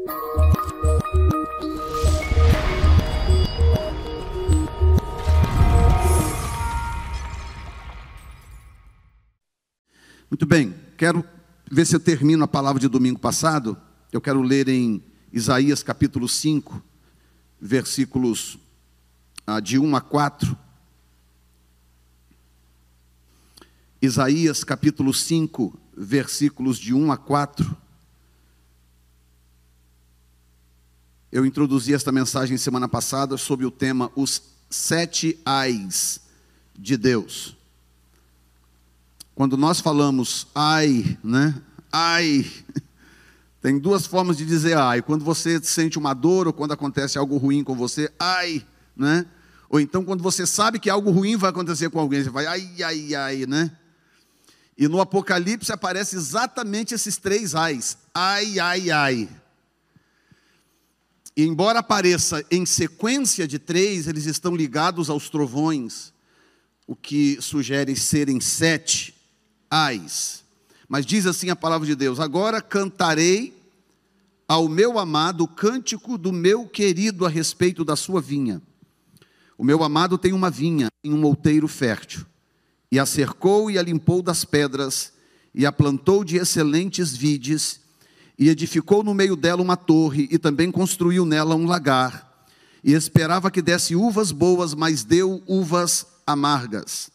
Muito bem, quero ver se eu termino a palavra de domingo passado. Eu quero ler em Isaías capítulo 5, versículos de 1 a 4. Isaías capítulo 5, versículos de 1 a 4. Eu introduzi esta mensagem semana passada sob o tema Os 7 Ais de Deus. Quando nós falamos ai, né? Ai, tem duas formas de dizer ai. Quando você sente uma dor ou quando acontece algo ruim com você, ai, né? Ou então quando você sabe que algo ruim vai acontecer com alguém, você vai ai, ai, ai, né? E no Apocalipse aparece exatamente esses 3 ais. Ai, ai, ai. E embora apareça em sequência de 3, eles estão ligados aos trovões, o que sugere serem 7 ais. Mas diz assim a palavra de Deus: agora cantarei ao meu amado o cântico do meu querido a respeito da sua vinha. O meu amado tem uma vinha em um outeiro fértil, e a cercou e a limpou das pedras, e a plantou de excelentes vides, e edificou no meio dela uma torre, e também construiu nela um lagar, e esperava que desse uvas boas, mas deu uvas amargas.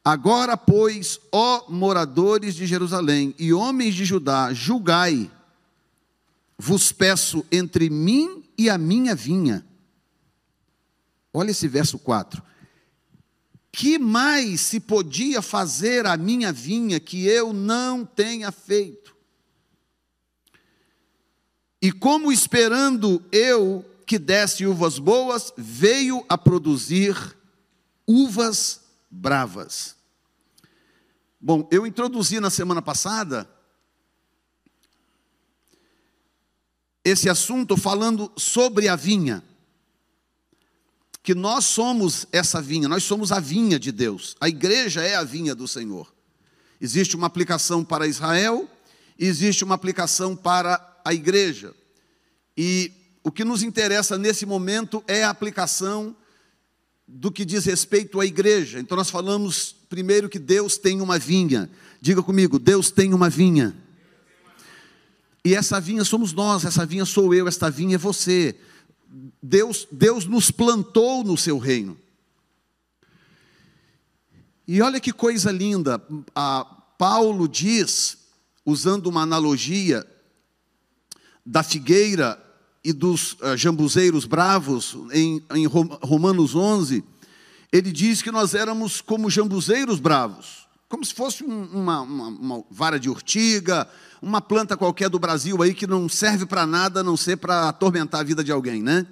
Agora, pois, ó moradores de Jerusalém e homens de Judá, julgai, vos peço, entre mim e a minha vinha. Olha esse verso 4. Que mais se podia fazer à minha vinha que eu não tenha feito? E como esperando eu que desse uvas boas, veio a produzir uvas bravas. Bom, eu introduzi na semana passada esse assunto falando sobre a vinha. Que nós somos essa vinha, nós somos a vinha de Deus. A igreja é a vinha do Senhor. Existe uma aplicação para Israel, existe uma aplicação para a igreja. E o que nos interessa nesse momento é a aplicação do que diz respeito à igreja. Então nós falamos primeiro que Deus tem uma vinha. Diga comigo, Deus tem uma vinha. E essa vinha somos nós, essa vinha sou eu, esta vinha é você. Deus nos plantou no seu reino. E olha que coisa linda, Paulo diz, usando uma analogia da figueira e dos jambuzeiros bravos, em Romanos 11, ele diz que nós éramos como jambuzeiros bravos, como se fosse uma vara de urtiga, uma planta qualquer do Brasil aí que não serve para nada, a não ser para atormentar a vida de alguém, né?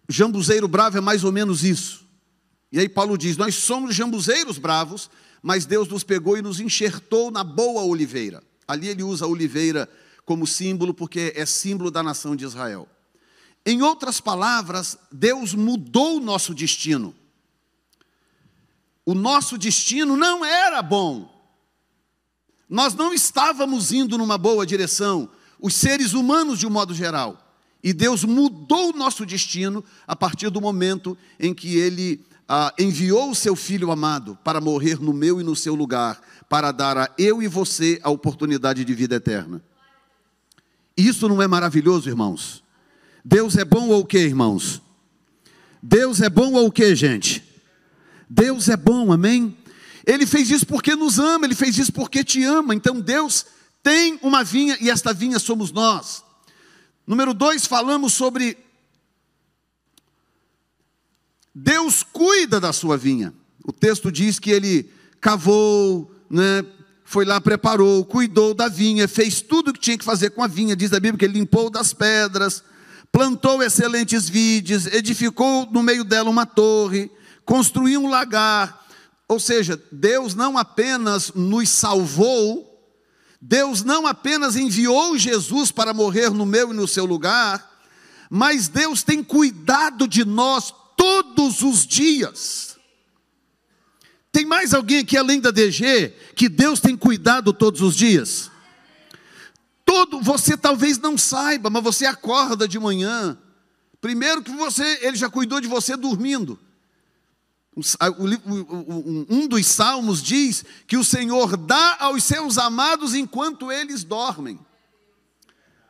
Jambuzeiro bravo é mais ou menos isso. E aí Paulo diz, nós somos jambuzeiros bravos, mas Deus nos pegou e nos enxertou na boa oliveira. Ali ele usa a oliveira como símbolo, porque é símbolo da nação de Israel. Em outras palavras, Deus mudou o nosso destino. O nosso destino não era bom. Nós não estávamos indo numa boa direção, os seres humanos de um modo geral. E Deus mudou o nosso destino a partir do momento em que Ele enviou o seu Filho amado para morrer no meu e no seu lugar, para dar a eu e você a oportunidade de vida eterna. Isso não é maravilhoso, irmãos? Deus é bom ou o quê, irmãos? Deus é bom ou o quê, gente? Deus é bom, amém? Ele fez isso porque nos ama, Ele fez isso porque te ama. Então Deus tem uma vinha e esta vinha somos nós. Número 2, falamos sobre Deus cuida da sua vinha. O texto diz que Ele cavou, né? Foi lá, preparou, cuidou da vinha, fez tudo o que tinha que fazer com a vinha. Diz a Bíblia que Ele limpou das pedras, plantou excelentes vides, edificou no meio dela uma torre, construiu um lagar. Ou seja, Deus não apenas nos salvou, Deus não apenas enviou Jesus para morrer no meu e no seu lugar, mas Deus tem cuidado de nós todos os dias. Tem mais alguém aqui além da DG que Deus tem cuidado todos os dias? você talvez não saiba, mas você acorda de manhã. Primeiro que ele já cuidou de você dormindo. Um dos salmos diz que o Senhor dá aos seus amados enquanto eles dormem.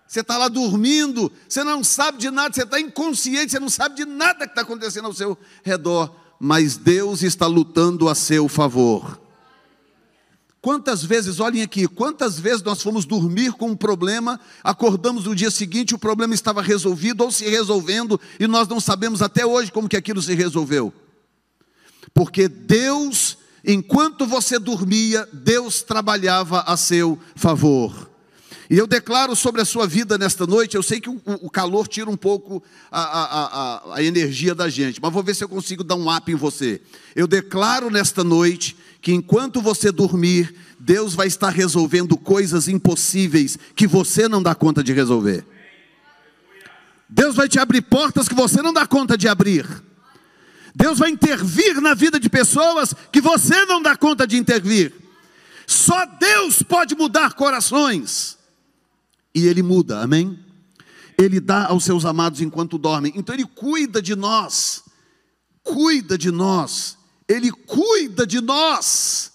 Você está lá dormindo, você não sabe de nada, você está inconsciente, você não sabe de nada que está acontecendo ao seu redor, mas Deus está lutando a seu favor. Quantas vezes, olhem aqui, quantas vezes nós fomos dormir com um problema, acordamos no dia seguinte, o problema estava resolvido ou se resolvendo, e nós não sabemos até hoje como que aquilo se resolveu. Porque Deus, enquanto você dormia, Deus trabalhava a seu favor. E eu declaro sobre a sua vida nesta noite, eu sei que o calor tira um pouco a energia da gente, mas vou ver se eu consigo dar um up em você. Eu declaro nesta noite que enquanto você dormir, Deus vai estar resolvendo coisas impossíveis que você não dá conta de resolver. Deus vai te abrir portas que você não dá conta de abrir. Deus vai intervir na vida de pessoas que você não dá conta de intervir. Só Deus pode mudar corações. E Ele muda, amém? Ele dá aos seus amados enquanto dormem. Então Ele cuida de nós. Cuida de nós. Ele cuida de nós.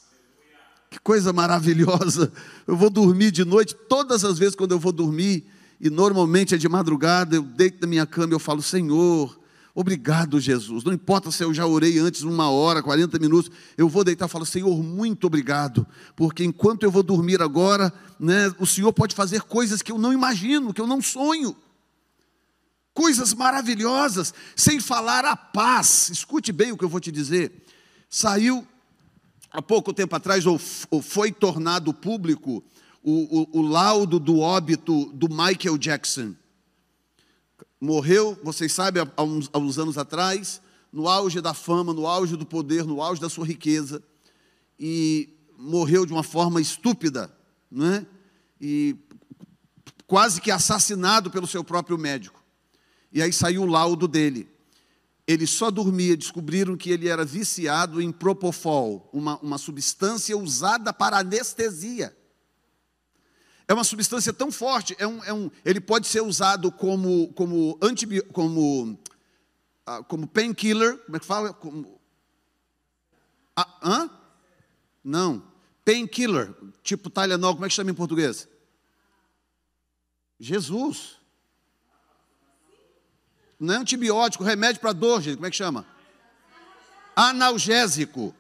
Que coisa maravilhosa. Eu vou dormir de noite, todas as vezes quando eu vou dormir, e normalmente é de madrugada, eu deito na minha cama e eu falo, Senhor, obrigado, Jesus. Não importa se eu já orei antes 1 hora, 40 minutos, eu vou deitar e falo, Senhor, muito obrigado, porque enquanto eu vou dormir agora, né, o Senhor pode fazer coisas que eu não imagino, que eu não sonho. Coisas maravilhosas, sem falar a paz. Escute bem o que eu vou te dizer. Saiu, há pouco tempo atrás, ou foi tornado público, o laudo do óbito do Michael Jackson. Morreu, vocês sabem, há uns anos atrás, no auge da fama, no auge do poder, no auge da sua riqueza, e morreu de uma forma estúpida, né? E quase que assassinado pelo seu próprio médico. E aí saiu o laudo dele. Ele só dormia, descobriram que ele era viciado em propofol, uma substância usada para anestesia. É uma substância tão forte, ele pode ser usado como painkiller, como é que fala? Não, painkiller, tipo Tylenol, como é que chama em português? Jesus. Não é antibiótico, remédio para dor, gente, como é que chama? Analgésico.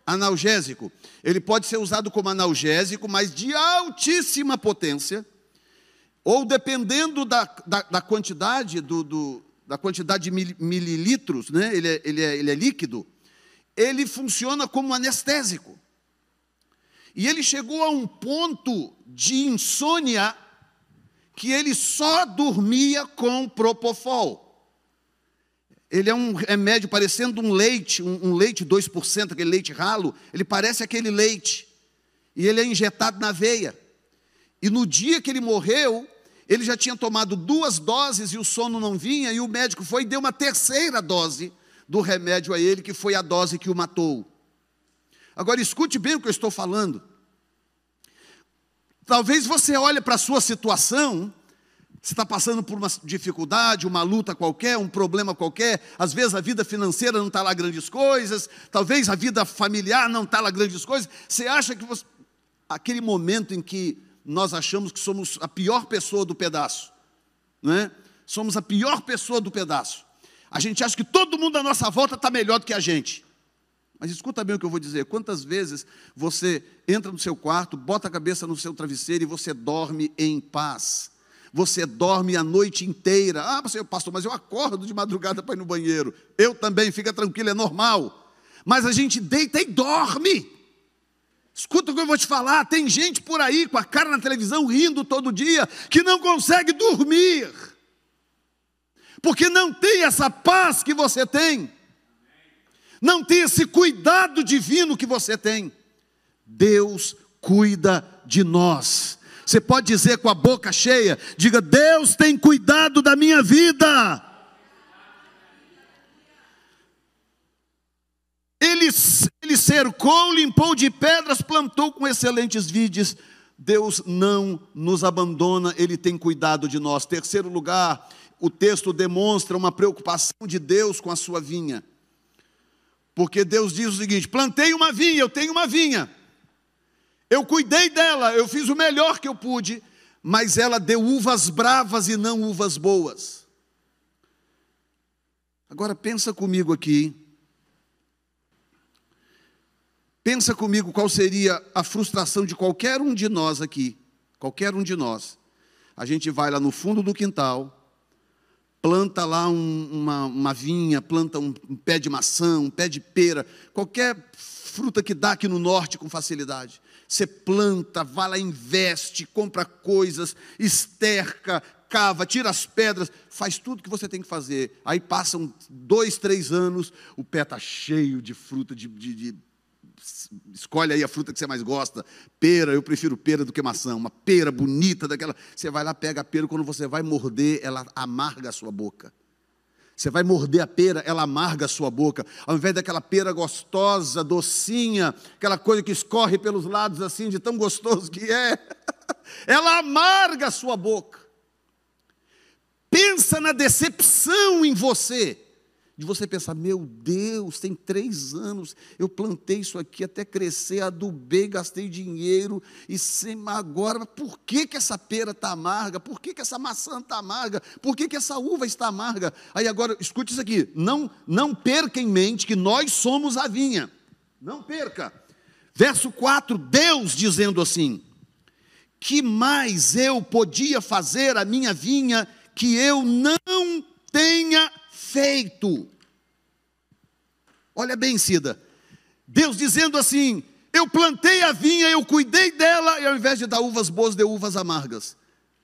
Analgésico. Ele pode ser usado como analgésico, mas de altíssima potência, ou dependendo da quantidade da quantidade de mililitros, né? Ele é líquido, ele funciona como anestésico. E ele chegou a um ponto de insônia que ele só dormia com propofol. Ele é um remédio parecendo um leite, um leite 2%, aquele leite ralo, ele parece aquele leite. E ele é injetado na veia. E no dia que ele morreu, ele já tinha tomado 2 doses e o sono não vinha, e o médico foi e deu uma 3ª dose do remédio a ele, que foi a dose que o matou. Agora escute bem o que eu estou falando. Talvez você olhe para a sua situação, você está passando por uma dificuldade, uma luta qualquer, um problema qualquer, às vezes a vida financeira não está lá grandes coisas, talvez a vida familiar não está lá grandes coisas, você acha que aquele momento em que nós achamos que somos a pior pessoa do pedaço, não é? Somos a pior pessoa do pedaço, a gente acha que todo mundo à nossa volta está melhor do que a gente. Mas escuta bem o que eu vou dizer, quantas vezes você entra no seu quarto, bota a cabeça no seu travesseiro e você dorme em paz. Você dorme a noite inteira. Ah, pastor, mas eu acordo de madrugada para ir no banheiro. Eu também, fica tranquilo, é normal. Mas a gente deita e dorme. Escuta o que eu vou te falar. Tem gente por aí com a cara na televisão rindo todo dia que não consegue dormir. Porque não tem essa paz que você tem. Não tem esse cuidado divino que você tem. Deus cuida de nós. Você pode dizer com a boca cheia, diga, Deus tem cuidado da minha vida. Ele cercou, limpou de pedras, plantou com excelentes vides Deus não nos abandona, Ele tem cuidado de nós. Terceiro lugar, o texto demonstra uma preocupação de Deus com a sua vinha. Porque Deus diz o seguinte: plantei uma vinha, eu tenho uma vinha. Eu cuidei dela, eu fiz o melhor que eu pude, mas ela deu uvas bravas e não uvas boas. Agora pensa comigo aqui. Pensa comigo qual seria a frustração de qualquer um de nós aqui. Qualquer um de nós. A gente vai lá no fundo do quintal, planta lá uma vinha, planta um pé de maçã, um pé de pera, qualquer fruta que dá aqui no norte com facilidade. Você planta, vai lá, investe, compra coisas, esterca, cava, tira as pedras, faz tudo o que você tem que fazer. Aí passam 2, 3 anos, o pé está cheio de fruta, escolhe aí a fruta que você mais gosta. Pera, eu prefiro pera do que maçã. Uma pera bonita daquela. Você vai lá, pega a pera, quando você vai morder, ela amarga a sua boca. Você vai morder a pera, ela amarga a sua boca. Ao invés daquela pera gostosa, docinha, aquela coisa que escorre pelos lados assim, de tão gostoso que é, ela amarga a sua boca. Pensa na decepção em você. De você pensar: meu Deus, tem 3 anos, eu plantei isso aqui até crescer, adubei, gastei dinheiro, e agora, por que essa pera está amarga? Por que essa maçã está amarga? Por que essa uva está amarga? Aí agora, escute isso aqui, não perca em mente que nós somos a vinha, não perca. Verso 4, Deus dizendo assim: que mais eu podia fazer a minha vinha que eu não tenha feito? Olha bem, Cida, Deus dizendo assim: eu plantei a vinha, eu cuidei dela, e ao invés de dar uvas boas, deu uvas amargas.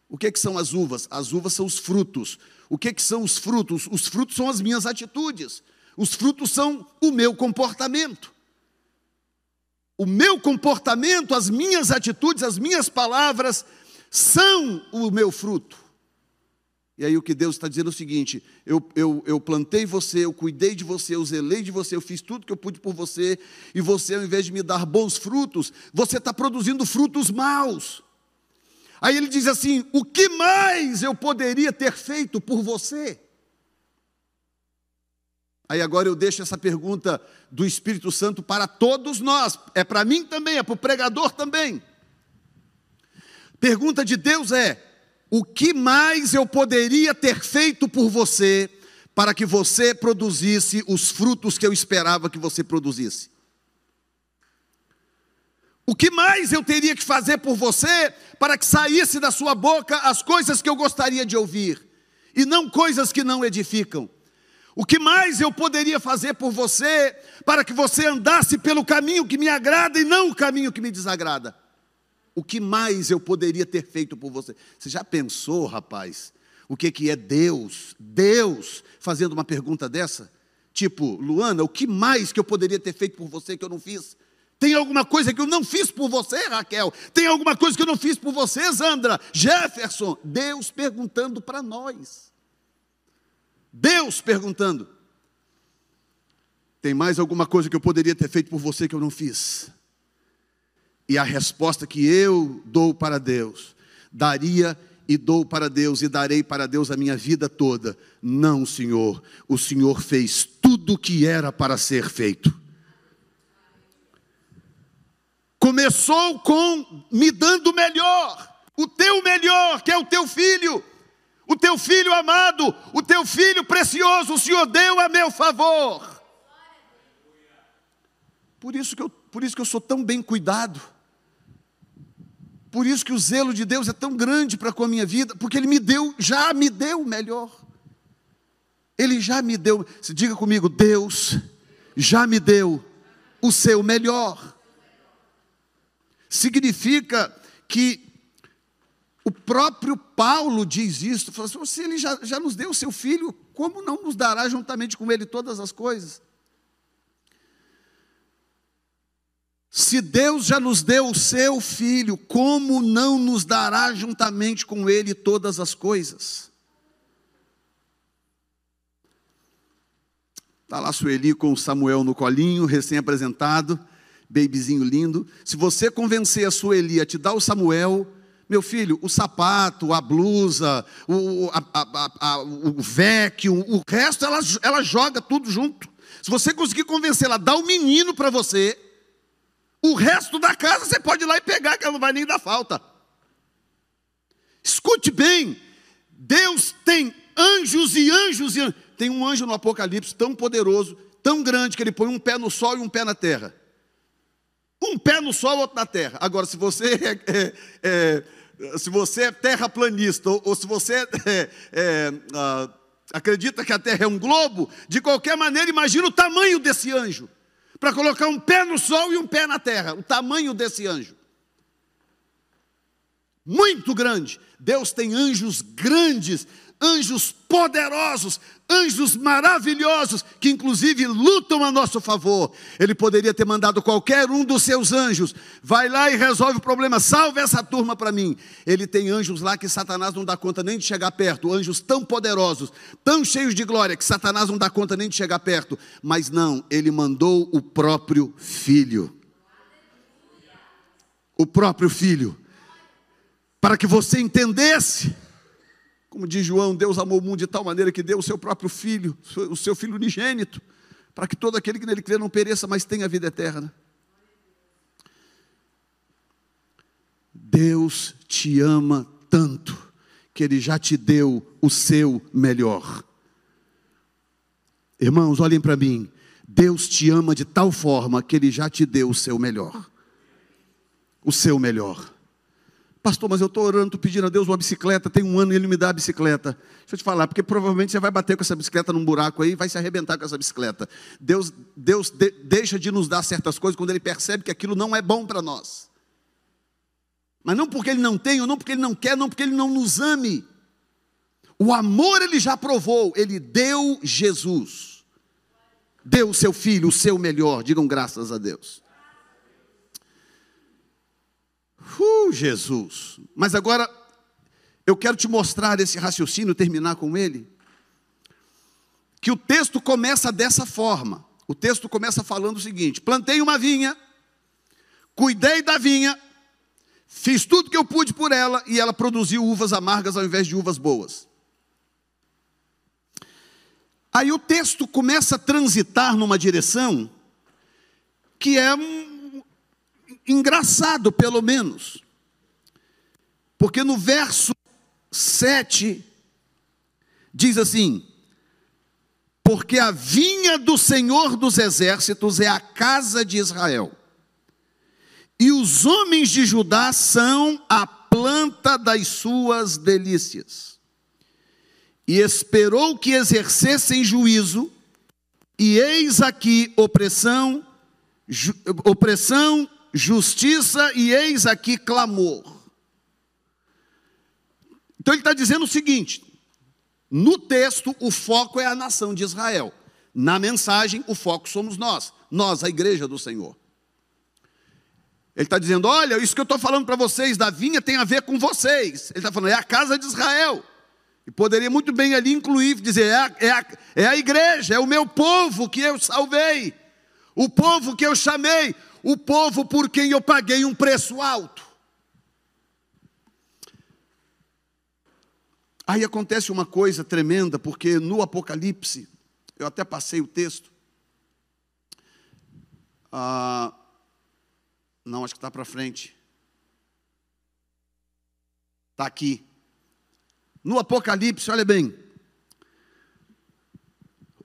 O que são as uvas? As uvas são os frutos. O que são os frutos? Os frutos são as minhas atitudes. Os frutos são o meu comportamento. O meu comportamento, as minhas atitudes, as minhas palavras são o meu fruto. E aí o que Deus está dizendo é o seguinte: eu plantei você, eu cuidei de você, eu zelei de você, eu fiz tudo que eu pude por você, e você, ao invés de me dar bons frutos, você está produzindo frutos maus. Aí ele diz assim: o que mais eu poderia ter feito por você? Aí agora eu deixo essa pergunta do Espírito Santo para todos nós, é para mim também, é para o pregador também. Pergunta de Deus é: o que mais eu poderia ter feito por você para que você produzisse os frutos que eu esperava que você produzisse? O que mais eu teria que fazer por você para que saísse da sua boca as coisas que eu gostaria de ouvir, e não coisas que não edificam? O que mais eu poderia fazer por você para que você andasse pelo caminho que me agrada e não o caminho que me desagrada? O que mais eu poderia ter feito por você? Você já pensou, rapaz, o que é Deus fazendo uma pergunta dessa? Tipo: Luana, o que mais que eu poderia ter feito por você que eu não fiz? Tem alguma coisa que eu não fiz por você, Raquel? Tem alguma coisa que eu não fiz por você, Zandra? Jefferson? Deus perguntando para nós. Deus perguntando: tem mais alguma coisa que eu poderia ter feito por você que eu não fiz? E a resposta que eu dou para Deus: daria e dou para Deus e darei para Deus a minha vida toda. Não, Senhor, o Senhor fez tudo o que era para ser feito. Começou com me dando o melhor, o teu melhor, que é o teu filho amado, o teu filho precioso, o Senhor deu a meu favor. Por isso que eu sou tão bem cuidado. Por isso que o zelo de Deus é tão grande para com a minha vida, porque Ele já me deu o melhor. Ele já me deu, diga comigo: Deus já me deu o seu melhor. Significa que o próprio Paulo diz isso, fala assim: se Ele já nos deu o seu Filho, como não nos dará juntamente com Ele todas as coisas? Se Deus já nos deu o seu Filho, como não nos dará juntamente com Ele todas as coisas? Está lá Sueli com Samuel no colinho, recém-apresentado. babyzinho lindo. Se você convencer a Sueli a te dar o Samuel, meu filho, o sapato, a blusa, o vacuum, o resto ela joga tudo junto. Se você conseguir convencer ela a dar o menino para você, o resto da casa você pode ir lá e pegar, que ela não vai nem dar falta. Escute bem, Deus tem anjos e anjos e anjos. Tem um anjo no Apocalipse tão poderoso, tão grande, que ele põe um pé no sol e um pé na terra. Um pé no sol e outro na terra. Agora, se você é terraplanista, ou se você acredita que a terra é um globo, de qualquer maneira, imagina o tamanho desse anjo, para colocar um pé no sol e um pé na terra, o tamanho desse anjo. Muito grande. Deus tem anjos grandes, anjos poderosos, anjos maravilhosos, que inclusive lutam a nosso favor. Ele poderia ter mandado qualquer um dos seus anjos, vai lá e resolve o problema, salve essa turma para mim. Ele tem anjos lá que Satanás não dá conta nem de chegar perto, anjos tão poderosos, tão cheios de glória, que Satanás não dá conta nem de chegar perto. Mas não, ele mandou o próprio Filho. O próprio Filho. Para que você entendesse, como diz João, Deus amou o mundo de tal maneira que deu o seu próprio Filho, o seu Filho unigênito, para que todo aquele que nele crê não pereça, mas tenha vida eterna. Deus te ama tanto, que Ele já te deu o seu melhor. Irmãos, olhem para mim, Deus te ama de tal forma, que Ele já te deu o seu melhor. O seu melhor. Pastor, mas eu estou orando, estou pedindo a Deus uma bicicleta, tem um ano e Ele me dá a bicicleta. Deixa eu te falar, porque provavelmente você vai bater com essa bicicleta num buraco aí e vai se arrebentar com essa bicicleta. Deus deixa de nos dar certas coisas quando Ele percebe que aquilo não é bom para nós. Mas não porque Ele não tem, ou não porque Ele não quer, não porque Ele não nos ame. O amor Ele já provou, Ele deu Jesus. Deu o seu Filho, o seu melhor, digam graças a Deus. Jesus. Mas agora, eu quero te mostrar esse raciocínio, terminar com ele, que o texto começa dessa forma. O texto começa falando o seguinte: plantei uma vinha, cuidei da vinha, fiz tudo que eu pude por ela, e ela produziu uvas amargas ao invés de uvas boas. Aí o texto começa a transitar numa direção que é engraçado, pelo menos, porque no verso 7 diz assim: porque a vinha do Senhor dos Exércitos é a casa de Israel, e os homens de Judá são a planta das suas delícias. E esperou que exercessem juízo, e eis aqui opressão, justiça, e eis aqui clamor. Então ele está dizendo o seguinte: no texto o foco é a nação de Israel, na mensagem o foco somos nós, a igreja do Senhor. Ele está dizendo: olha, isso que eu estou falando para vocês da vinha tem a ver com vocês. Ele está falando, é a casa de Israel. E poderia muito bem ali incluir, dizer, é a igreja, é o meu povo que eu salvei, o povo que eu chamei, o povo por quem eu paguei um preço alto. Aí acontece uma coisa tremenda, porque no Apocalipse, eu até passei o texto, não, acho que está para frente, está aqui. No Apocalipse, olha bem,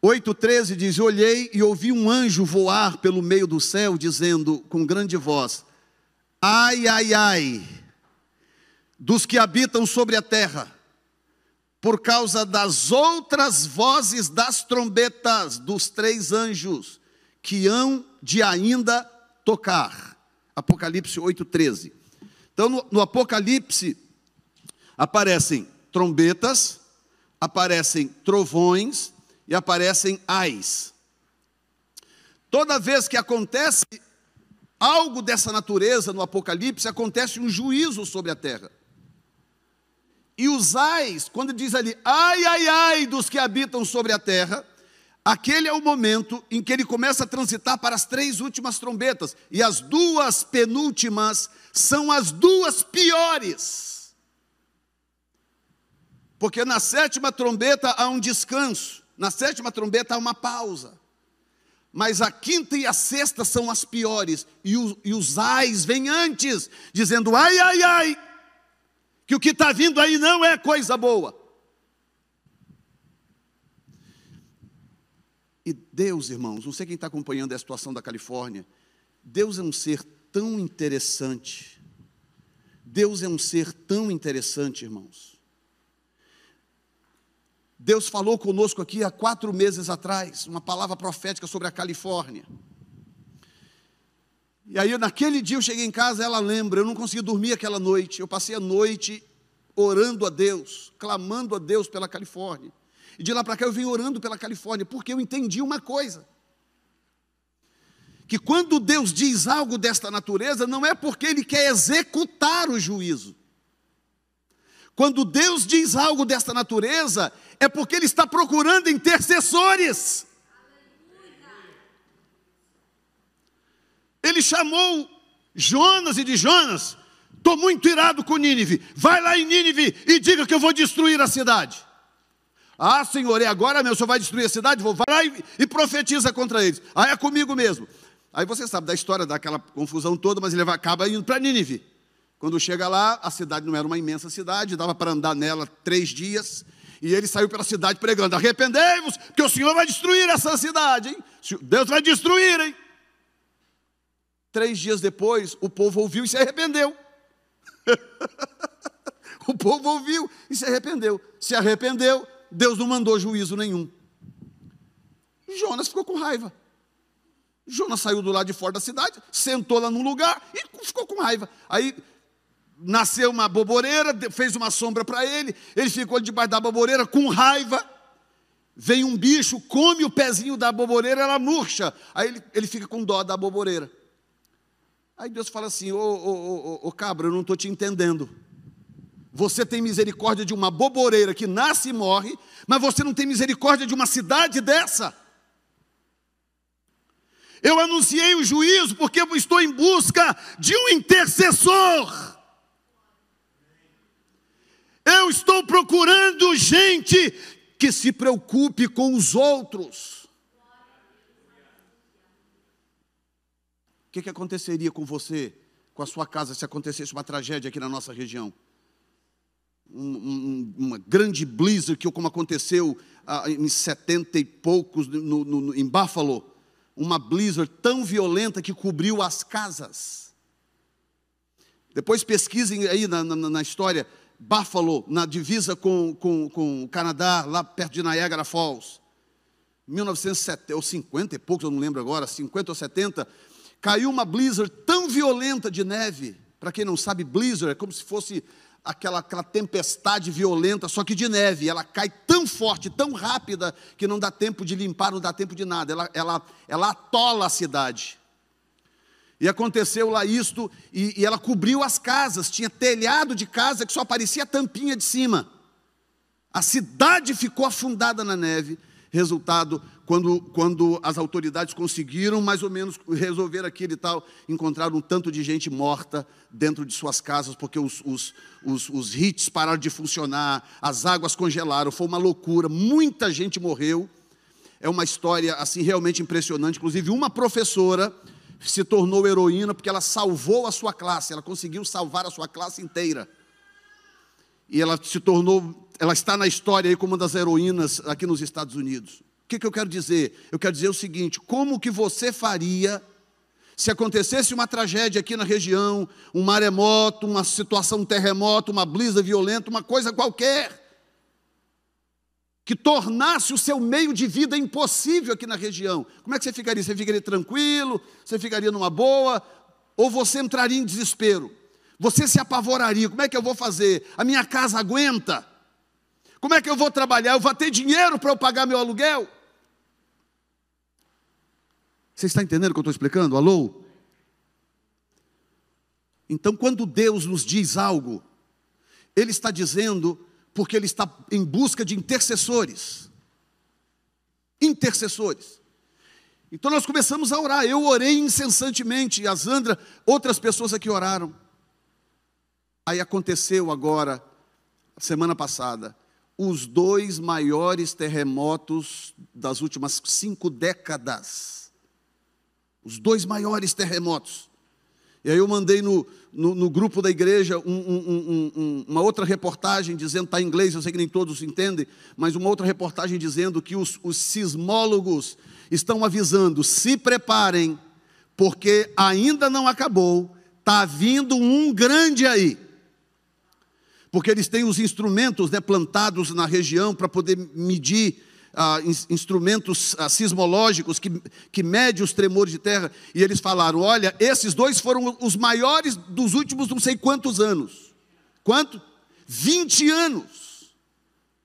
8,13 diz: olhei e ouvi um anjo voar pelo meio do céu, dizendo com grande voz: ai, ai, ai, dos que habitam sobre a terra, por causa das outras vozes das trombetas dos 3 anjos, que hão de ainda tocar. Apocalipse 8,13. Então no Apocalipse aparecem trombetas, aparecem trovões e aparecem ais. Toda vez que acontece algo dessa natureza no Apocalipse, acontece um juízo sobre a terra. E os ais, quando diz ali, ai, ai, ai dos que habitam sobre a terra, aquele é o momento em que ele começa a transitar para as 3 últimas trombetas. E as 2 penúltimas são as 2 piores. Porque na 7ª trombeta há um descanso. Na 7ª trombeta há uma pausa. Mas a 5ª e a 6ª são as piores. E os ais vêm antes, dizendo, ai, ai, ai, que o que está vindo aí não é coisa boa. E Deus, irmãos, não sei quem está acompanhando a situação da Califórnia, Deus é um ser tão interessante. Deus é um ser tão interessante, irmãos. Deus falou conosco aqui há 4 meses atrás, uma palavra profética sobre a Califórnia. E aí, naquele dia eu cheguei em casa, ela lembra, eu não consegui dormir aquela noite. Eu passei a noite orando a Deus, clamando a Deus pela Califórnia. E de lá para cá eu vim orando pela Califórnia, porque eu entendi uma coisa. Que quando Deus diz algo desta natureza, não é porque Ele quer executar o juízo. Quando Deus diz algo desta natureza, é porque Ele está procurando intercessores. Ele chamou Jonas e de Jonas, estou muito irado com Nínive, vai lá em Nínive e diga que eu vou destruir a cidade. Ah, Senhor, é agora mesmo, o Senhor vai destruir a cidade? Vai lá e profetiza contra eles. Ah, é comigo mesmo. Aí você sabe da história, daquela confusão toda, mas ele acaba indo para Nínive. Quando chega lá, a cidade não era uma imensa cidade, dava para andar nela 3 dias, e ele saiu pela cidade pregando, arrependei-vos, porque o Senhor vai destruir essa cidade, hein? Deus vai destruir, hein? 3 dias depois, o povo ouviu e se arrependeu. O povo ouviu e se arrependeu. Se arrependeu, Deus não mandou juízo nenhum. Jonas ficou com raiva. Jonas saiu do lado de fora da cidade, sentou lá num lugar e ficou com raiva. Aí nasceu uma boboreira, fez uma sombra para ele, ele ficou debaixo da boboreira com raiva. Vem um bicho, come o pezinho da boboreira, ela murcha. Aí ele fica com dó da boboreira. Aí Deus fala assim, ô cabra, eu não estou te entendendo. Você tem misericórdia de uma boboreira que nasce e morre, mas você não tem misericórdia de uma cidade dessa. Eu anunciei o juízo porque eu estou em busca de um intercessor. Eu estou procurando gente que se preocupe com os outros. O que aconteceria com você, com a sua casa, se acontecesse uma tragédia aqui na nossa região? Uma grande blizzard, como aconteceu em 70 e poucos em Buffalo. Uma blizzard tão violenta que cobriu as casas. Depois pesquisem aí na história, Buffalo, na divisa com o Canadá, lá perto de Niagara Falls. 1970, ou 50 e poucos, eu não lembro agora, 50 ou 70, caiu uma blizzard tão violenta de neve. Para quem não sabe, blizzard é como se fosse aquela tempestade violenta, só que de neve. Ela cai tão forte, tão rápida, que não dá tempo de limpar, não dá tempo de nada. Ela atola a cidade. E aconteceu lá isto, e ela cobriu as casas. Tinha telhado de casa que só aparecia a tampinha de cima. A cidade ficou afundada na neve. Resultado, quando as autoridades conseguiram mais ou menos resolver aquilo e tal, encontraram um tanto de gente morta dentro de suas casas, porque os heats pararam de funcionar, as águas congelaram, foi uma loucura, muita gente morreu. É uma história assim realmente impressionante. Inclusive uma professora se tornou heroína porque ela salvou a sua classe, ela conseguiu salvar a sua classe inteira. E ela está na história aí como uma das heroínas aqui nos Estados Unidos. O que eu quero dizer? Eu quero dizer o seguinte: como que você faria se acontecesse uma tragédia aqui na região, um maremoto, uma situação, um terremoto, uma blizzard violenta, uma coisa qualquer, que tornasse o seu meio de vida impossível aqui na região? Como é que você ficaria? Você ficaria tranquilo? Você ficaria numa boa? Ou você entraria em desespero? Você se apavoraria? Como é que eu vou fazer? A minha casa aguenta? Como é que eu vou trabalhar? Eu vou ter dinheiro para eu pagar meu aluguel? Você está entendendo o que eu estou explicando? Alô? Então, quando Deus nos diz algo, Ele está dizendo porque Ele está em busca de intercessores. intercessores. Então nós começamos a orar. Eu orei incessantemente, a Zandra, outras pessoas aqui oraram. Aí aconteceu agora, semana passada, os 2 maiores terremotos das últimas 5 décadas. Os 2 maiores terremotos. E aí eu mandei no grupo da igreja uma outra reportagem dizendo, está em inglês, eu sei que nem todos entendem, mas uma outra reportagem dizendo que os sismólogos estão avisando, se preparem, porque ainda não acabou, está vindo um grande aí. Porque eles têm os instrumentos, né, plantados na região para poder medir instrumentos sismológicos que medem os tremores de terra. E eles falaram, olha, esses 2 foram os maiores dos últimos não sei quantos anos. Quanto? 20 anos.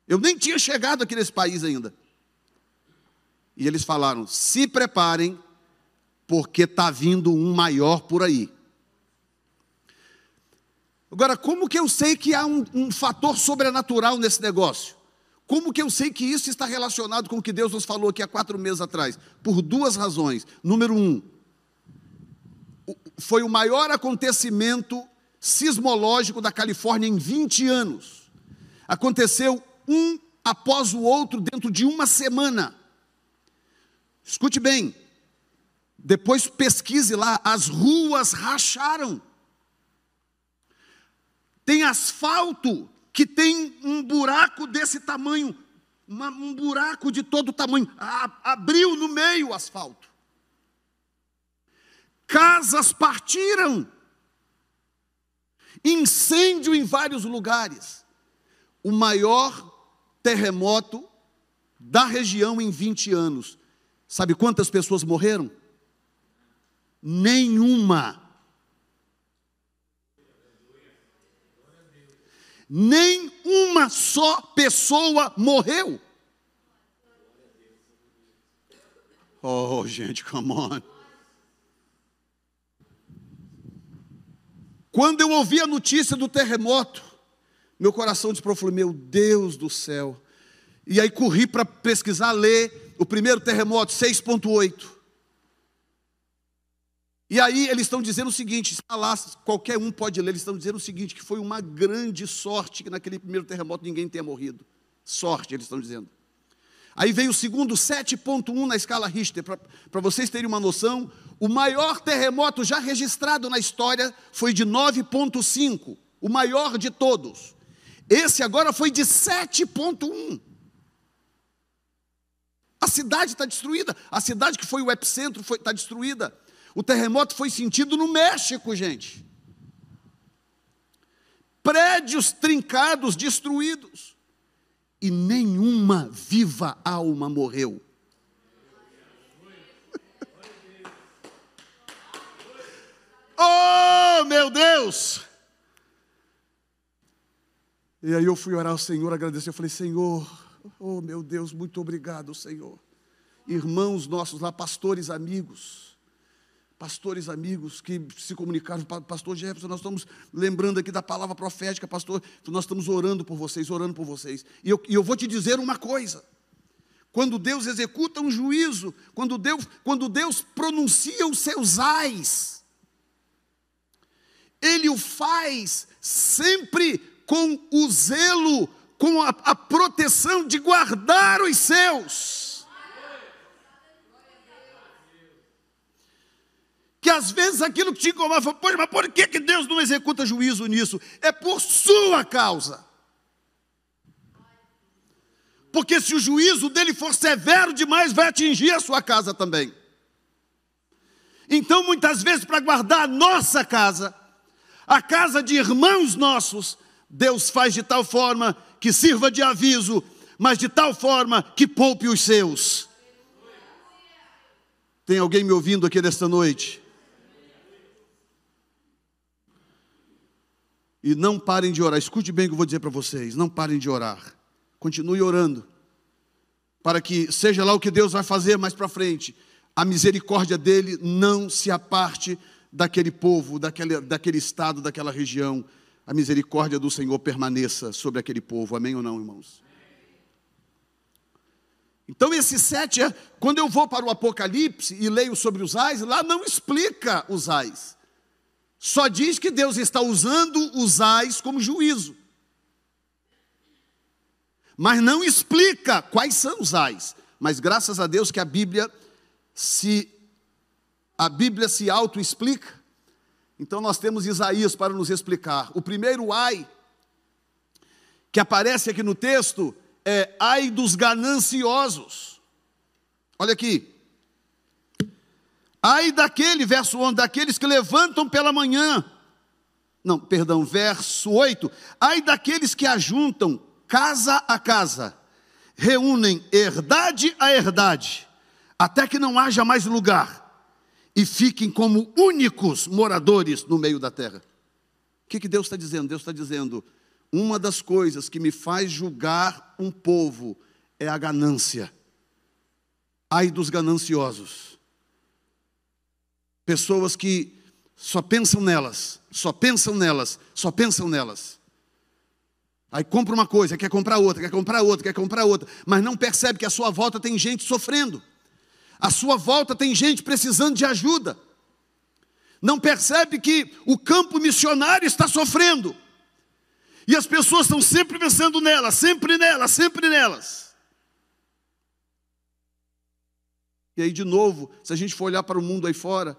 Eu nem tinha chegado aqui nesse país ainda. E eles falaram, se preparem, porque está vindo um maior por aí. Agora, como que eu sei que há um fator sobrenatural nesse negócio? Como que eu sei que isso está relacionado com o que Deus nos falou aqui há 4 meses atrás? Por 2 razões. Número 1, foi o maior acontecimento sismológico da Califórnia em 20 anos. Aconteceu um após o outro dentro de uma semana. Escute bem, depois pesquise lá, as ruas racharam. Tem asfalto que tem um buraco desse tamanho, um buraco de todo tamanho, abriu no meio o asfalto. Casas partiram, incêndio em vários lugares. O maior terremoto da região em 20 anos. Sabe quantas pessoas morreram? Nenhuma. Nem uma só pessoa morreu. Oh, gente, come on. Quando eu ouvi a notícia do terremoto, meu coração disparou, meu Deus do céu. E aí corri para pesquisar, ler o primeiro terremoto, 6,8. E aí eles estão dizendo o seguinte, está lá, qualquer um pode ler, eles estão dizendo o seguinte, que foi uma grande sorte que naquele primeiro terremoto ninguém tenha morrido. Sorte, eles estão dizendo. Aí veio o segundo, 7,1 na escala Richter, para vocês terem uma noção, o maior terremoto já registrado na história foi de 9,5, o maior de todos. Esse agora foi de 7,1. A cidade está destruída, a cidade que foi o epicentro está destruída. O terremoto foi sentido no México, gente. Prédios trincados, destruídos. E nenhuma viva alma morreu. Oh, meu Deus! E aí eu fui orar ao Senhor, agradecer. Eu falei, Senhor, oh meu Deus, muito obrigado, Senhor. Irmãos nossos lá, pastores amigos que se comunicaram, pastor Jefferson, nós estamos lembrando aqui da palavra profética, pastor, nós estamos orando por vocês. E eu vou te dizer uma coisa, quando Deus executa um juízo, quando Deus pronuncia os seus ais, Ele o faz sempre com o zelo, com a proteção de guardar os seus. Que às vezes aquilo que te incomoda, fala, poxa, mas por que Deus não executa juízo nisso? É por sua causa. Porque se o juízo dele for severo demais, vai atingir a sua casa também. Então, muitas vezes, para guardar a nossa casa, a casa de irmãos nossos, Deus faz de tal forma que sirva de aviso, mas de tal forma que poupe os seus. Tem alguém me ouvindo aqui nesta noite? E não parem de orar, escute bem o que eu vou dizer para vocês, não parem de orar, continue orando, para que seja lá o que Deus vai fazer mais para frente, a misericórdia dele não se aparte daquele povo, daquele estado, daquela região, a misericórdia do Senhor permaneça sobre aquele povo, amém ou não, irmãos? Então esse 7 quando eu vou para o Apocalipse e leio sobre os ais, lá não explica os ais. Só diz que Deus está usando os ais como juízo. Mas não explica quais são os ais. Mas graças a Deus que a Bíblia se auto-explica. Então nós temos Isaías para nos explicar. O primeiro ai que aparece aqui no texto é ai dos gananciosos. Olha aqui. Ai verso 11, daqueles que levantam pela manhã. Não, perdão, verso 8. Ai daqueles que ajuntam casa a casa, reúnem herdade a herdade, até que não haja mais lugar, e fiquem como únicos moradores no meio da terra. O que Deus está dizendo? Deus está dizendo, uma das coisas que me faz julgar um povo é a ganância. Ai dos gananciosos. Pessoas que só pensam nelas, só pensam nelas, só pensam nelas. Aí compra uma coisa, quer comprar outra, quer comprar outra, quer comprar outra, mas não percebe que à sua volta tem gente sofrendo. À sua volta tem gente precisando de ajuda. Não percebe que o campo missionário está sofrendo. E as pessoas estão sempre pensando nelas, sempre nelas, sempre nelas. E aí de novo, se a gente for olhar para o mundo aí fora,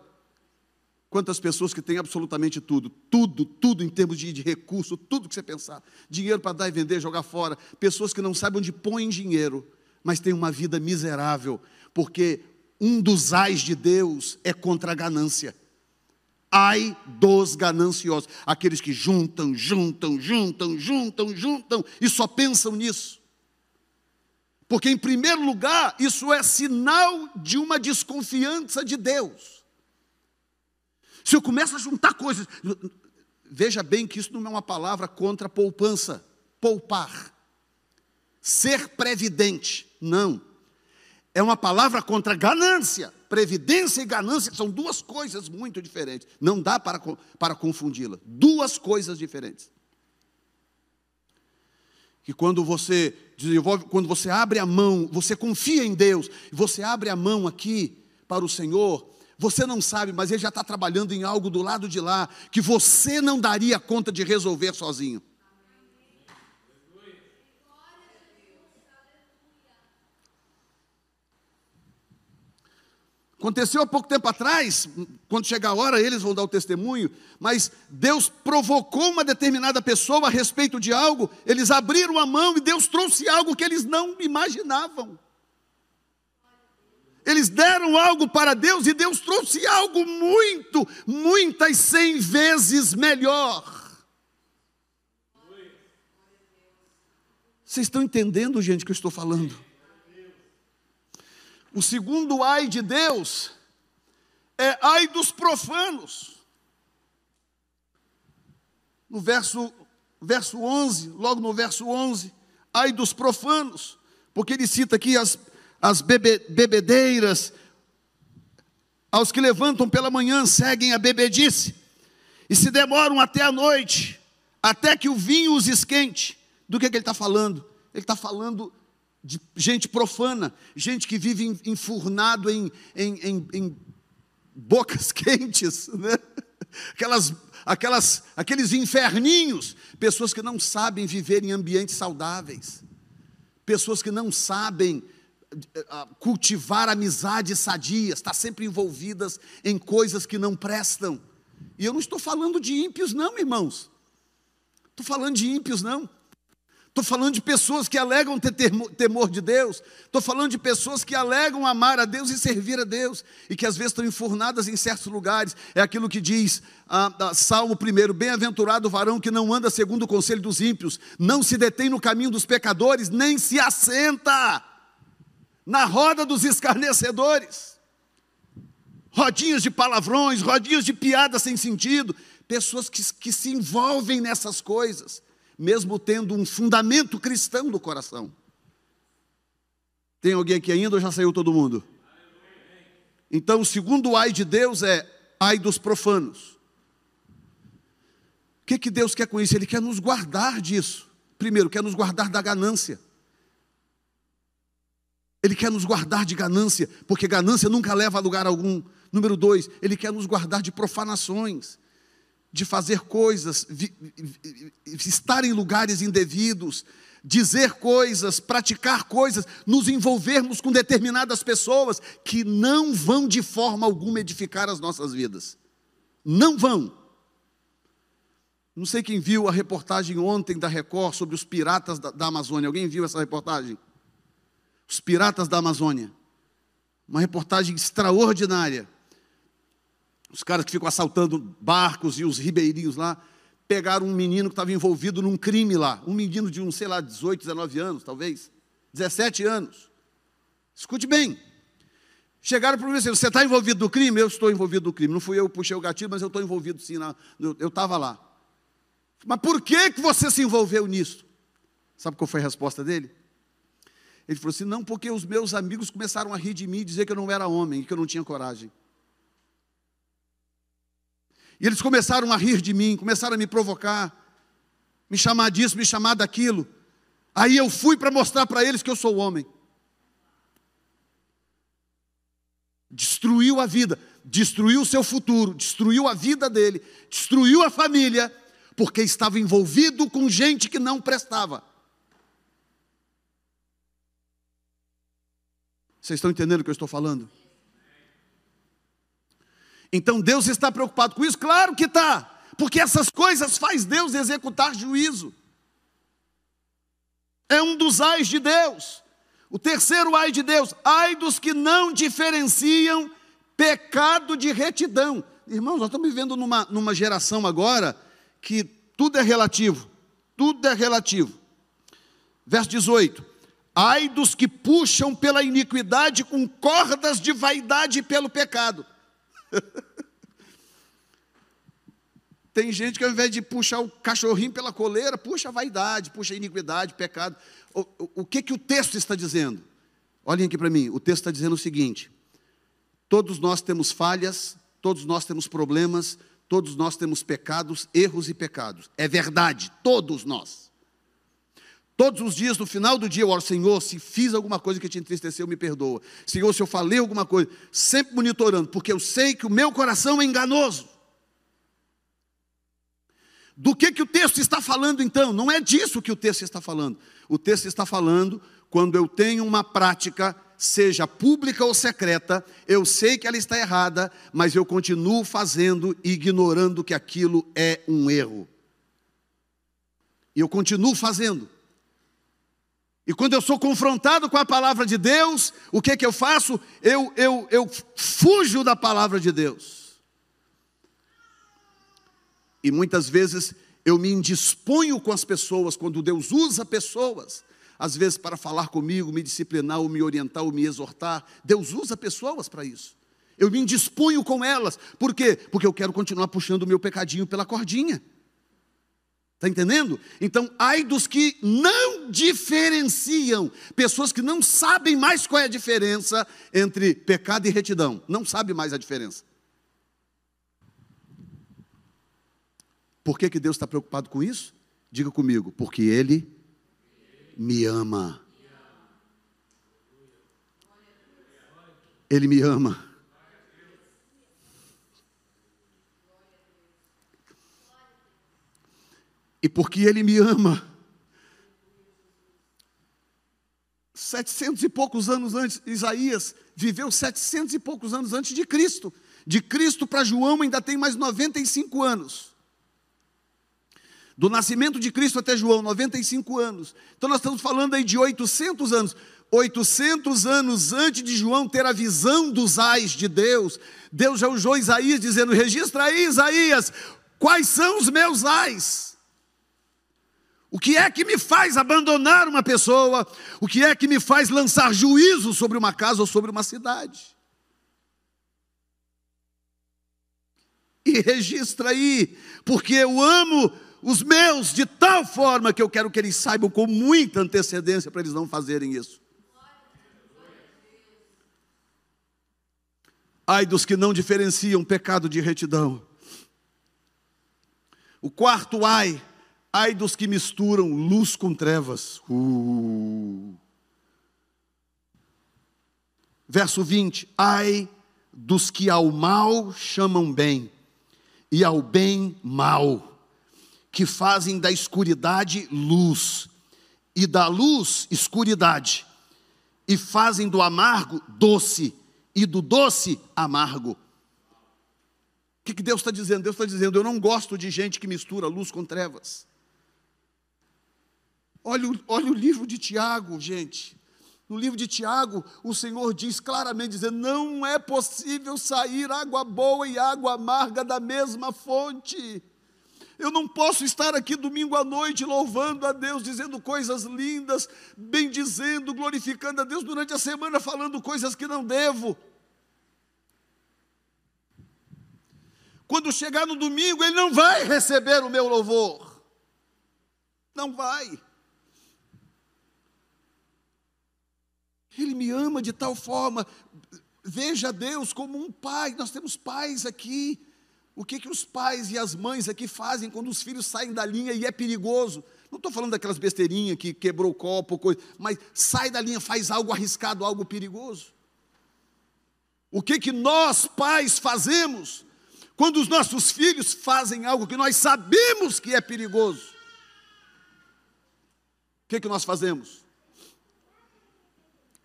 quantas pessoas que têm absolutamente tudo, tudo em termos de recurso, tudo que você pensar, dinheiro para dar e vender, jogar fora, pessoas que não sabem onde põem dinheiro, mas têm uma vida miserável, porque um dos ais de Deus é contra a ganância. Ai dos gananciosos, aqueles que juntam e só pensam nisso. Porque em primeiro lugar, isso é sinal de uma desconfiança de Deus. Se eu começo a juntar coisas, veja bem que isso não é uma palavra contra a poupança, poupar, ser previdente, não. É uma palavra contra a ganância. Previdência e ganância são duas coisas muito diferentes. Não dá para confundi-las. Duas coisas diferentes. Que quando você desenvolve, quando você abre a mão, você confia em Deus, você abre a mão aqui para o Senhor, você não sabe, mas Ele já está trabalhando em algo do lado de lá, que você não daria conta de resolver sozinho. Aconteceu há pouco tempo atrás, quando chegar a hora eles vão dar o testemunho, mas Deus provocou uma determinada pessoa a respeito de algo, eles abriram a mão e Deus trouxe algo que eles não imaginavam. Eles deram algo para Deus e Deus trouxe algo muitas 100 vezes melhor. Vocês estão entendendo, gente, o que eu estou falando? O segundo ai de Deus é ai dos profanos. No verso 11, logo no verso 11, ai dos profanos, porque ele cita aqui as bebedeiras, aos que levantam pela manhã, seguem a bebedice, e se demoram até a noite, até que o vinho os esquente. Do que ele está falando? Ele está falando de gente profana, gente que vive enfurnado em bocas quentes, né? Aqueles inferninhos, pessoas que não sabem viver em ambientes saudáveis, pessoas que não sabem cultivar amizades sadias, estão sempre envolvidas em coisas que não prestam. E eu não estou falando de ímpios não, irmãos, estou falando de ímpios não. Estou falando de pessoas que alegam ter temor de Deus. Estou falando de pessoas que alegam amar a Deus e servir a Deus. E que às vezes estão enfurnadas em certos lugares. É aquilo que diz Salmo 1. Bem-aventurado o varão que não anda segundo o conselho dos ímpios. Não se detém no caminho dos pecadores. Nem se assenta na roda dos escarnecedores. Rodinhas de palavrões, rodinhas de piadas sem sentido. Pessoas que se envolvem nessas coisas, mesmo tendo um fundamento cristão no coração. Tem alguém aqui ainda ou já saiu todo mundo? Então, o segundo ai de Deus é ai dos profanos. O que Deus quer com isso? Ele quer nos guardar disso. Primeiro, quer nos guardar da ganância. Ele quer nos guardar de ganância, porque ganância nunca leva a lugar algum. Número 2, Ele quer nos guardar de profanações, de fazer coisas, estar em lugares indevidos, dizer coisas, praticar coisas, nos envolvermos com determinadas pessoas que não vão de forma alguma edificar as nossas vidas. Não vão. Não sei quem viu a reportagem ontem da Record sobre os piratas da Amazônia. Alguém viu essa reportagem? Os piratas da Amazônia. Uma reportagem extraordinária. Os caras que ficam assaltando barcos e os ribeirinhos lá, pegaram um menino que estava envolvido num crime lá. Um menino de 18, 19 anos, talvez. 17 anos. Escute bem. Chegaram para mim e disseram, você está envolvido no crime? Eu estou envolvido no crime. Não fui eu que puxei o gatilho, mas eu estou envolvido sim. Eu estava lá. Mas por que você se envolveu nisso? Sabe qual foi a resposta dele? Ele falou assim, não, porque os meus amigos começaram a rir de mim e dizer que eu não era homem, que eu não tinha coragem. E eles começaram a rir de mim, começaram a me provocar, me chamar disso, me chamar daquilo. Aí eu fui para mostrar para eles que eu sou homem. Destruiu a vida, destruiu o seu futuro, destruiu a vida dele, destruiu a família, porque estava envolvido com gente que não prestava. Vocês estão entendendo o que eu estou falando? Então Deus está preocupado com isso? Claro que está, porque essas coisas faz Deus executar juízo. É um dos ais de Deus. O terceiro ai de Deus, ai dos que não diferenciam pecado de retidão. Irmãos, nós estamos vivendo numa geração agora que tudo é relativo, tudo é relativo. Verso 18. Ai dos que puxam pela iniquidade com cordas de vaidade pelo pecado. Tem gente que ao invés de puxar o cachorrinho pela coleira, puxa a vaidade, puxa a iniquidade, pecado. O que o texto está dizendo? Olhem aqui para mim, o texto está dizendo o seguinte: todos nós temos falhas, todos nós temos problemas, todos nós temos pecados, erros e pecados. É verdade, todos nós. Todos os dias, no final do dia, eu oro, Senhor, se fiz alguma coisa que te entristeceu, me perdoa. Senhor, se eu falei alguma coisa, sempre monitorando, porque eu sei que o meu coração é enganoso. Do que o texto está falando então? Não é disso que o texto está falando. O texto está falando quando eu tenho uma prática, seja pública ou secreta, eu sei que ela está errada, mas eu continuo fazendo e ignorando que aquilo é um erro. E eu continuo fazendo. E quando eu sou confrontado com a palavra de Deus, o que eu faço? Eu fujo da palavra de Deus. E muitas vezes eu me indisponho com as pessoas, quando Deus usa pessoas, às vezes para falar comigo, me disciplinar, ou me orientar, ou me exortar. Deus usa pessoas para isso. Eu me indisponho com elas. Por quê? Porque eu quero continuar puxando o meu pecadinho pela cordinha. Está entendendo? Então, ai dos que não diferenciam, pessoas que não sabem mais qual é a diferença entre pecado e retidão, não sabem mais a diferença. Por que Deus está preocupado com isso? Diga comigo, porque Ele me ama. Ele me ama. E porque Ele me ama, 700 e poucos anos antes, Isaías viveu 700 e poucos anos antes de Cristo. De Cristo para João ainda tem mais 95 anos. Do nascimento de Cristo até João, 95 anos. Então nós estamos falando aí de 800 anos. 800 anos antes de João ter a visão dos ais de Deus, Deus já usou Isaías dizendo, registra aí, Isaías, quais são os meus ais? O que é que me faz abandonar uma pessoa? O que é que me faz lançar juízo sobre uma casa ou sobre uma cidade? E registra aí, porque eu amo os meus de tal forma que eu quero que eles saibam com muita antecedência para eles não fazerem isso. Ai dos que não diferenciam pecado de retidão. O quarto ai dos que misturam luz com trevas. Verso 20: ai dos que ao mal chamam bem, e ao bem mal, que fazem da escuridade luz, e da luz escuridade, e fazem do amargo doce, e do doce amargo. O que Deus está dizendo? Deus está dizendo: eu não gosto de gente que mistura luz com trevas. Olha o livro de Tiago, gente. No livro de Tiago, o Senhor diz claramente, dizendo: não é possível sair água boa e água amarga da mesma fonte. Eu não posso estar aqui domingo à noite louvando a Deus, dizendo coisas lindas, bendizendo, glorificando a Deus, durante a semana falando coisas que não devo. Quando chegar no domingo, Ele não vai receber o meu louvor. Não vai. Ele me ama de tal forma. Veja Deus como um pai. Nós temos pais aqui. O que os pais e as mães aqui fazem quando os filhos saem da linha e é perigoso? Não estou falando daquelas besteirinhas que quebrou o copo, coisa, mas sai da linha, faz algo arriscado, algo perigoso. O que nós, pais, fazemos quando os nossos filhos fazem algo que nós sabemos que é perigoso? O que nós fazemos?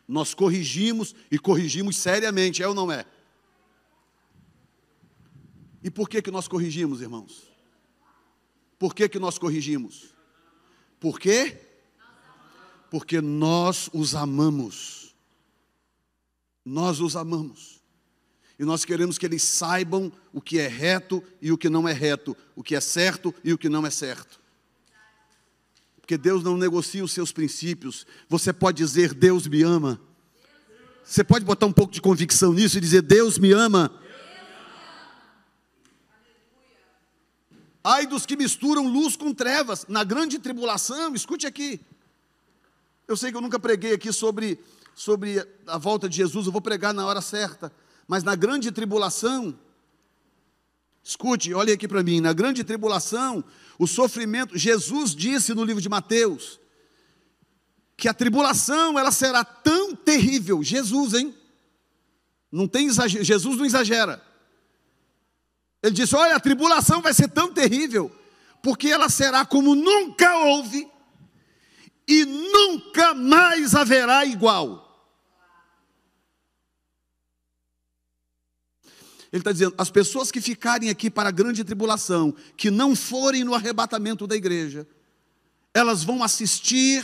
Nós corrigimos, e corrigimos seriamente, é ou não é? E por que nós corrigimos, irmãos? Por que nós corrigimos? Por quê? Porque nós os amamos. Nós os amamos. E nós queremos que eles saibam o que é reto e o que não é reto, o que é certo e o que não é certo. Porque Deus não negocia os seus princípios. Você pode dizer: Deus me ama. Você pode botar um pouco de convicção nisso e dizer: Deus me ama. Ai dos que misturam luz com trevas. Na grande tribulação, escute aqui. Eu sei que eu nunca preguei aqui sobre a volta de Jesus, eu vou pregar na hora certa. Mas na grande tribulação, escute, olhe aqui para mim, na grande tribulação, o sofrimento, Jesus disse no livro de Mateus, que a tribulação, ela será tão terrível. Jesus, hein? Não tem exagero, Jesus não exagera. Ele disse: olha, a tribulação vai ser tão terrível, porque ela será como nunca houve, e nunca mais haverá igual. Ele está dizendo: as pessoas que ficarem aqui para a grande tribulação, que não forem no arrebatamento da igreja, elas vão assistir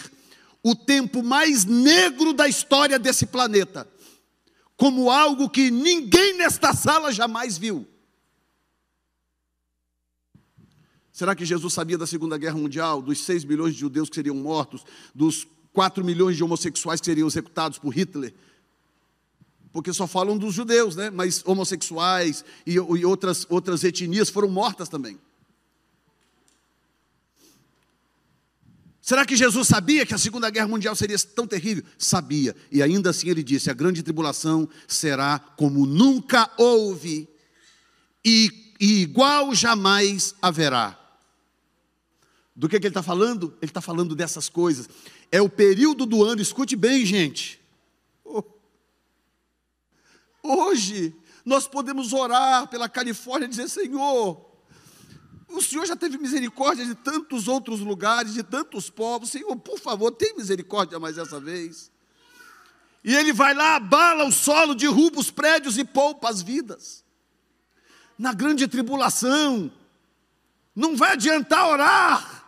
o tempo mais negro da história desse planeta, como algo que ninguém nesta sala jamais viu. Será que Jesus sabia da Segunda Guerra Mundial, dos 6 milhões de judeus que seriam mortos, dos 4 milhões de homossexuais que seriam executados por Hitler? Porque só falam dos judeus, né? Mas homossexuais e outras etnias foram mortas também. Será que Jesus sabia que a Segunda Guerra Mundial seria tão terrível? Sabia. E ainda assim ele disse: a grande tribulação será como nunca houve, e igual jamais haverá. Do que ele está falando? Ele está falando dessas coisas. É o período do ano, escute bem, gente. Hoje, nós podemos orar pela Califórnia e dizer: Senhor, o Senhor já teve misericórdia de tantos outros lugares, de tantos povos. Senhor, por favor, tem misericórdia mais essa vez. E Ele vai lá, abala o solo, derruba os prédios e poupa as vidas. Na grande tribulação, não vai adiantar orar.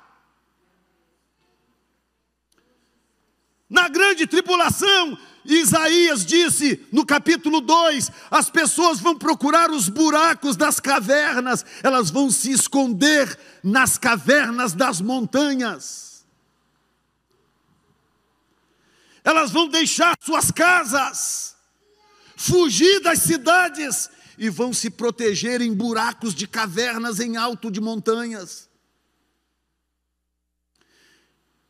Na grande tribulação, Isaías disse no capítulo 2, as pessoas vão procurar os buracos das cavernas, elas vão se esconder nas cavernas das montanhas. Elas vão deixar suas casas, fugir das cidades e vão se proteger em buracos de cavernas em alto de montanhas.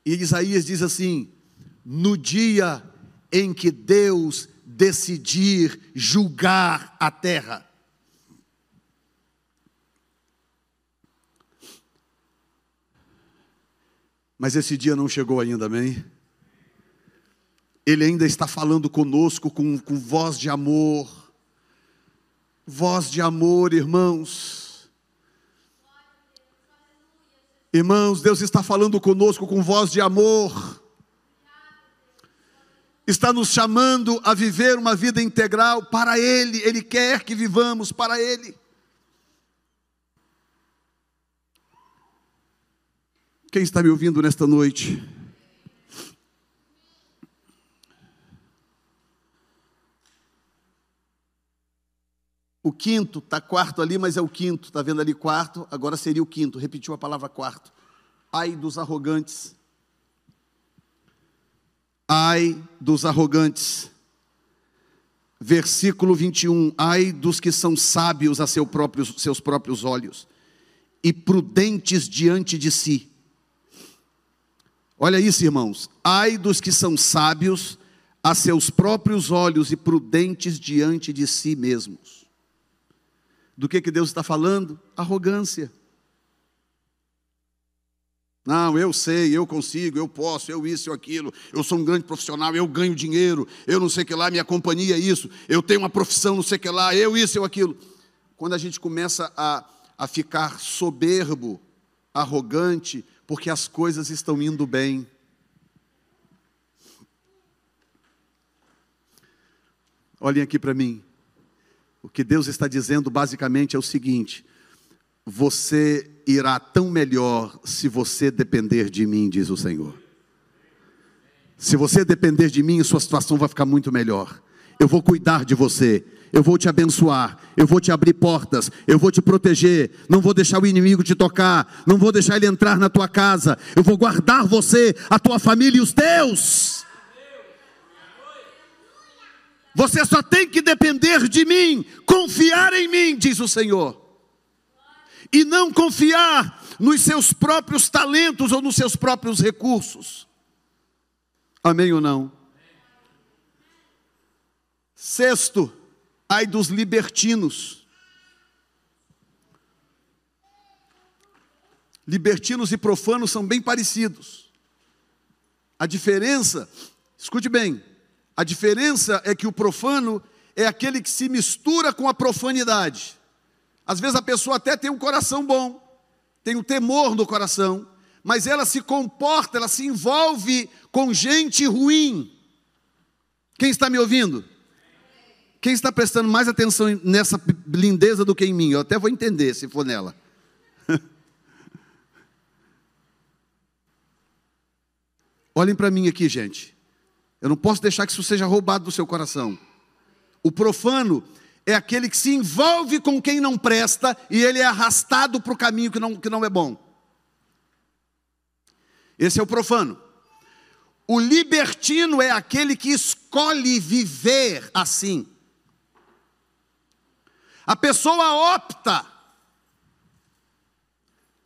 E Isaías diz assim: no dia em que Deus decidir julgar a terra. Mas esse dia não chegou ainda, amém? Ele ainda está falando conosco com voz de amor. Voz de amor, irmãos. Irmãos, Deus está falando conosco com voz de amor. Está nos chamando a viver uma vida integral para Ele. Ele quer que vivamos para Ele. Quem está me ouvindo nesta noite? O quinto, está quarto ali, mas é o quinto. Está vendo ali quarto? Agora seria o quinto. Repetiu a palavra quarto. Ai dos arrogantes. Ai dos arrogantes. Versículo 21. Ai dos que são sábios a seus próprios olhos e prudentes diante de si. Olha isso, irmãos. Ai dos que são sábios a seus próprios olhos e prudentes diante de si mesmos. Do que Deus está falando? Arrogância. Não, eu sei, eu consigo, eu posso, eu isso, eu aquilo, eu sou um grande profissional, eu ganho dinheiro, eu não sei o que lá, minha companhia é isso, eu tenho uma profissão não sei o que lá, eu isso, eu aquilo. Quando a gente começa a ficar soberbo, arrogante, porque as coisas estão indo bem. Olhem aqui para mim. O que Deus está dizendo basicamente é o seguinte: você irá tão melhor se você depender de mim, diz o Senhor. Se você depender de mim, sua situação vai ficar muito melhor. Eu vou cuidar de você, eu vou te abençoar, eu vou te abrir portas, eu vou te proteger, não vou deixar o inimigo te tocar, não vou deixar ele entrar na tua casa, eu vou guardar você, a tua família e os teus. Você só tem que depender de mim, confiar em mim, diz o Senhor. E não confiar nos seus próprios talentos ou nos seus próprios recursos. Amém ou não? Sexto, ai dos libertinos. Libertinos e profanos são bem parecidos. A diferença, escute bem, a diferença é que o profano é aquele que se mistura com a profanidade. Às vezes a pessoa até tem um coração bom, tem um temor no coração, mas ela se comporta, ela se envolve com gente ruim. Quem está me ouvindo? Quem está prestando mais atenção nessa lindeza do que em mim? Eu até vou entender se for nela. Olhem para mim aqui, gente. Eu não posso deixar que isso seja roubado do seu coração. O profano é aquele que se envolve com quem não presta e ele é arrastado para o caminho que não é bom. Esse é o profano. O libertino é aquele que escolhe viver assim. A pessoa opta.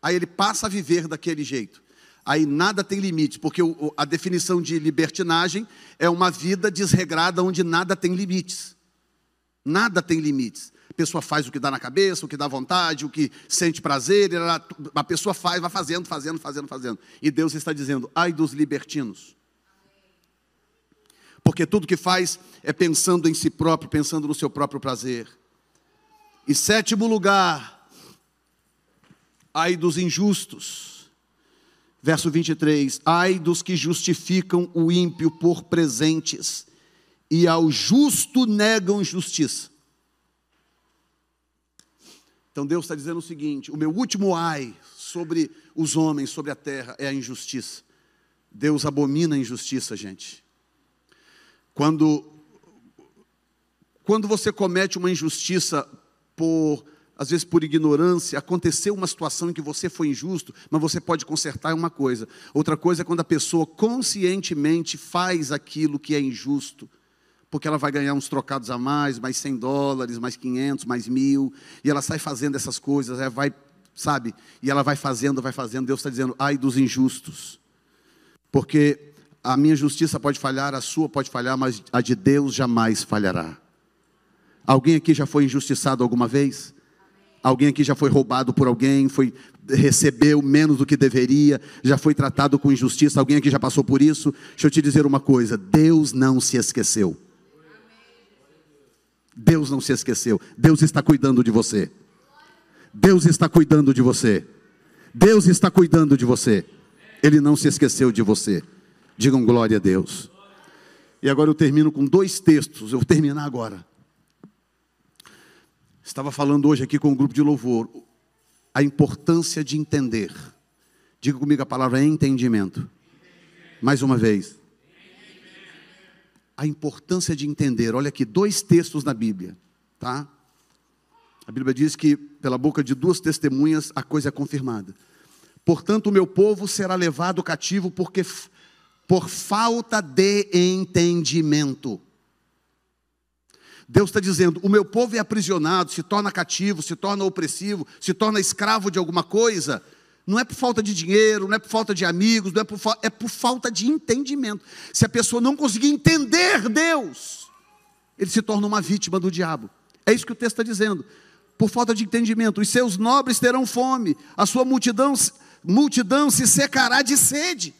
Aí ele passa a viver daquele jeito. Aí nada tem limite, porque a definição de libertinagem é uma vida desregrada onde nada tem limites. Nada tem limites. A pessoa faz o que dá na cabeça, o que dá vontade, o que sente prazer, a pessoa faz, vai fazendo. E Deus está dizendo, ai dos libertinos. Porque tudo que faz é pensando em si próprio, pensando no seu próprio prazer. E sétimo lugar, ai dos injustos. Verso 23, ai dos que justificam o ímpio por presentes e ao justo negam justiça. Então Deus está dizendo o seguinte, o meu último ai sobre os homens, sobre a terra, é a injustiça. Deus abomina a injustiça, gente. Quando você comete uma injustiça às vezes por ignorância, aconteceu uma situação em que você foi injusto, mas você pode consertar uma coisa. Outra coisa é quando a pessoa conscientemente faz aquilo que é injusto, porque ela vai ganhar uns trocados a mais $100, mais 500, mais 1.000, e ela sai fazendo essas coisas, e ela vai fazendo, Deus está dizendo, ai dos injustos, porque a minha justiça pode falhar, a sua pode falhar, mas a de Deus jamais falhará. Alguém aqui já foi injustiçado alguma vez? Alguém aqui já foi roubado por alguém, recebeu menos do que deveria, já foi tratado com injustiça. Alguém aqui já passou por isso? Deixa eu te dizer uma coisa: Deus não se esqueceu. Deus não se esqueceu. Deus está cuidando de você. Deus está cuidando de você. Deus está cuidando de você. Ele não se esqueceu de você. Digam glória a Deus. E agora eu termino com 2 textos. Eu vou terminar agora. Estava falando hoje aqui com o grupo de louvor. A importância de entender. Diga comigo a palavra entendimento. Mais uma vez. A importância de entender. Olha aqui, 2 textos na Bíblia, tá? A Bíblia diz que pela boca de 2 testemunhas a coisa é confirmada. Portanto, o meu povo será levado cativo por falta de entendimento. Deus está dizendo: o meu povo é aprisionado, se torna cativo, se torna opressivo, se torna escravo de alguma coisa. Não é por falta de dinheiro, não é por falta de amigos, é por falta de entendimento. Se a pessoa não conseguir entender Deus, ele se torna uma vítima do diabo. É isso que o texto está dizendo. Por falta de entendimento, os seus nobres terão fome, a sua multidão se secará de sede.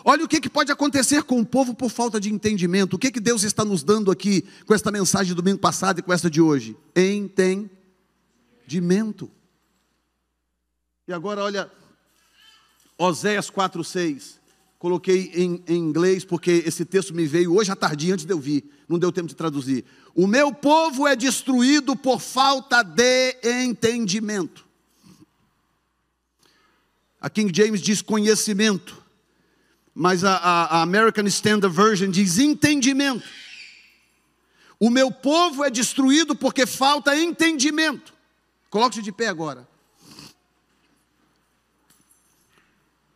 Olha o que pode acontecer com o povo por falta de entendimento. O que Deus está nos dando aqui com esta mensagem do domingo passado e com esta de hoje? Entendimento. E agora olha, Oséias 4:6. Coloquei em inglês porque esse texto me veio hoje à tarde antes de eu vir. Não deu tempo de traduzir. O meu povo é destruído por falta de entendimento. A King James diz conhecimento. Mas a American Standard Version diz entendimento. O meu povo é destruído porque falta entendimento. Coloque-se de pé agora.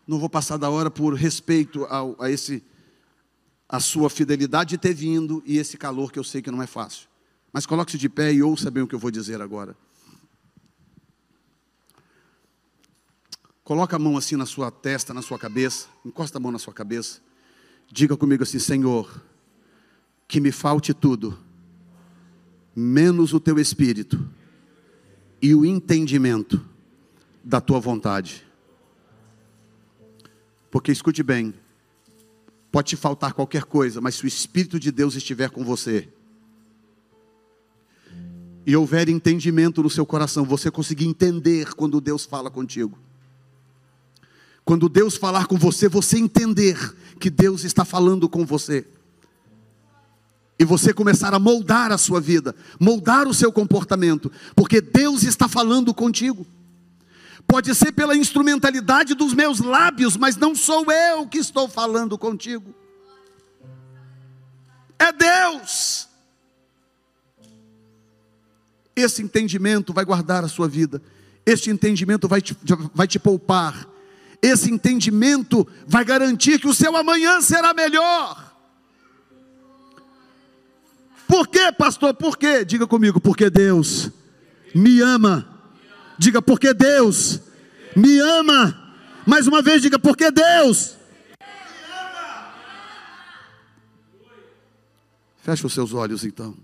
Não vou passar da hora por respeito a sua fidelidade de ter vindo e esse calor que eu sei que não é fácil. Mas coloque-se de pé e ouça bem o que eu vou dizer agora. Coloca a mão assim na sua testa, na sua cabeça. Encosta a mão na sua cabeça. Diga comigo assim: Senhor, que me falte tudo, menos o teu espírito e o entendimento da tua vontade. Porque escute bem, pode te faltar qualquer coisa, mas se o Espírito de Deus estiver com você, e houver entendimento no seu coração, você conseguir entender quando Deus fala contigo. Quando Deus falar com você, você entender que Deus está falando com você. E você começar a moldar a sua vida, moldar o seu comportamento, porque Deus está falando contigo. Pode ser pela instrumentalidade dos meus lábios, mas não sou eu que estou falando contigo. É Deus. Esse entendimento vai guardar a sua vida. Este entendimento vai te poupar. Esse entendimento vai garantir que o seu amanhã será melhor. Por quê, pastor? Por quê? Diga comigo: porque Deus me ama. Diga: porque Deus me ama. Mais uma vez, diga: porque Deus me ama. Feche os seus olhos então.